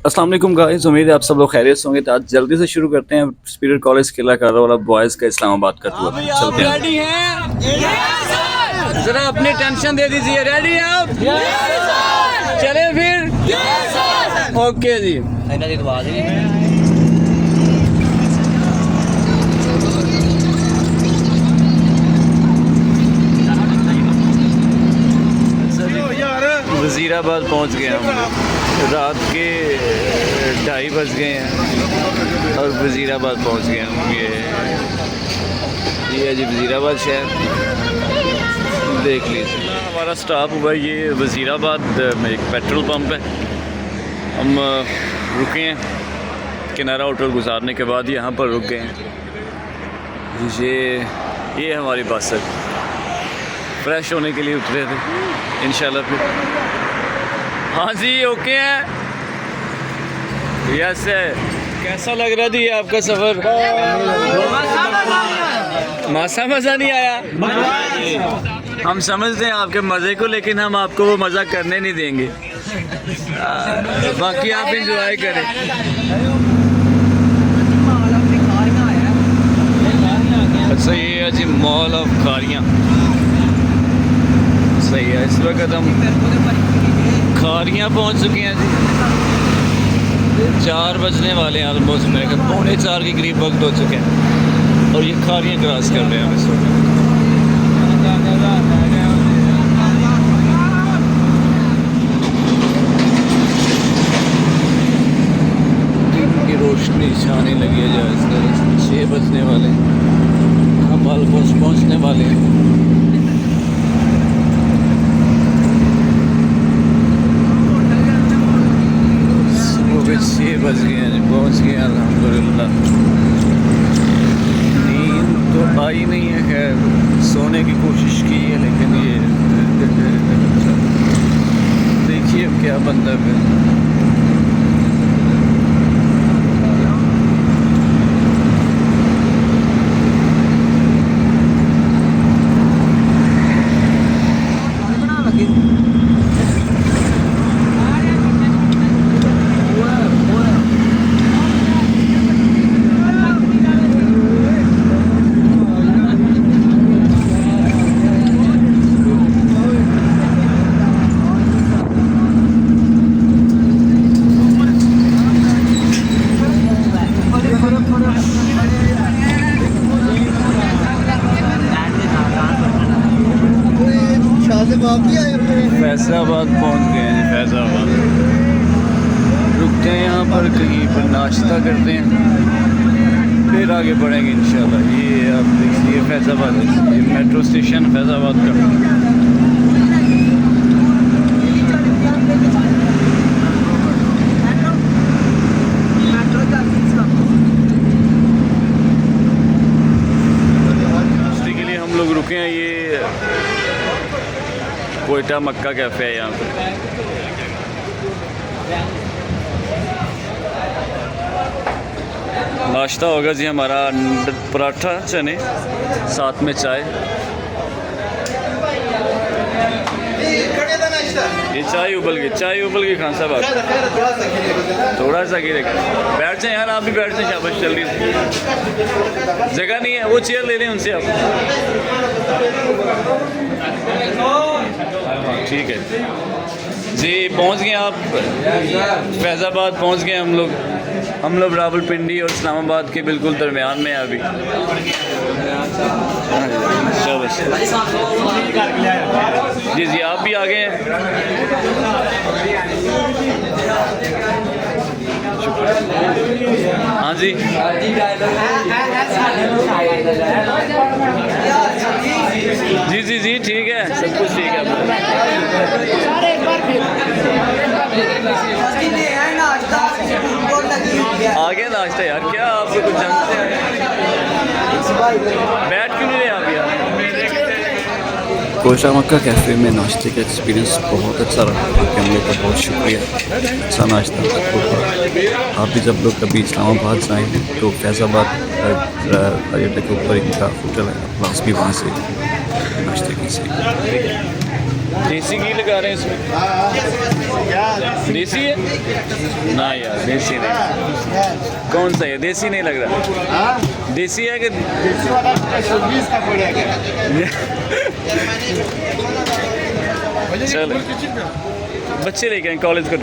अस्सलाम वालेकुम गाइस, उम्मीद है आप सब लोग खैरियत से होंगे। तो आज जल्दी से शुरू करते हैं स्पिरिट कॉलेज किला कारा वाला बॉयज़ का इस्लामाबाद का टूर। चलते हैं। रेडी हैं? जरा अपनी टेंशन दे दीजिए। रेडी हैं आप? चले फिर। ओके जी। वज़ीराबाद पहुंच गए हम लोग। रात के 2:30 बज गए हैं और वज़ीराबाद पहुंच गए हम। ये है जी वज़ीराबाद शहर, देख लीजिए। हमारा स्टॉप हुआ ये वज़ीराबाद में एक पेट्रोल पंप है। हम रुके हैं किनारा होटल गुजारने के बाद, यहाँ पर रुक गए हैं। ये हमारी बस है, फ्रेश होने के लिए उतरे थे इंशाल्लाह फिर। हाँ जी ओके है। यस है। कैसा लग रहा थी आपका सफ़र? मज़ा नहीं आया। हम समझते हैं आपके मज़े को, लेकिन हम आपको वो मज़ा करने नहीं देंगे। बाकी आप इंजॉय करें। अच्छा ये है जी मॉल ऑफ खारियाँ। सही है। इस वक्त हम खारियाँ पहुंच चुके हैं जी। 4 बजने वाले हैं ऑलमोस्ट, मेरे ख्याल 3:45 के करीब वक्त हो चुके हैं और ये खारियाँ क्रॉस कर रहे हैं हम इस वक्त। दिन की रोशनी छाने लगी है जो इस तरह। 6 बजने वाले हैं, हम ऑलमोस्ट पहुँचने वाले हैं। 6 बज गए हैं, पहुँच गए अल्हम्दुलिल्लाह। नींद तो आई नहीं है, खैर सोने की कोशिश की है, लेकिन ये देखिए अब क्या बनता है। फैज़ाबाद पहुंच गए हैं। फैज़ाबाद रुकते हैं यहाँ पर, कहीं पर नाश्ता करते हैं, फिर आगे बढ़ेंगे इंशाल्लाह। ये आप देखिए फैज़ाबाद, ये मेट्रो स्टेशन फैज़ाबाद का। नाश्ते के लिए हम लोग रुके हैं। ये कोयटा मक्का कैफ़े है यहाँ पे। नाश्ता होगा जी हमारा पराठा चने, साथ में चाय। ये चाय उबल गई खान साहब। थोड़ा सा गिरे, बैठ जाए यार, आप भी बैठ जाए शाबाश, जल्दी से। जगह नहीं है, वो चेयर ले लें उनसे आप। ठीक है जी, पहुंच गए आप फैज़ाबाद पहुंच गए हम लोग रावलपिंडी और इस्लामाबाद के बिल्कुल दरमियान में अभी। जी जी आप भी आ गए हैं। हाँ जी जी ठीक है, सब कुछ ठीक है। आ गया नाश्ता यार, क्या आपको कुछ जानते हैं? बैठ क्यों नहीं रहे आप यार? कोयटा मक्का कैफ़े में नाश्ते का एक्सपीरियंस बहुत अच्छा रहा। हम लोग का बहुत शुक्रिया, अच्छा नाश्ता। आप भी जब लोग कभी इस्लामाबाद जाएँ तो फैज़ाबाद अड्डे के ऊपर इनका होटल है, प्लस भी वहाँ से नाश्ते कीजिए। देसी घी लगा रहे हैं इसमें, देसी है ना यार, देसी नहीं। कौन सा है, देसी नहीं लग रहा, देसी है कि चलो बच्चे लेके आए कॉलेज का।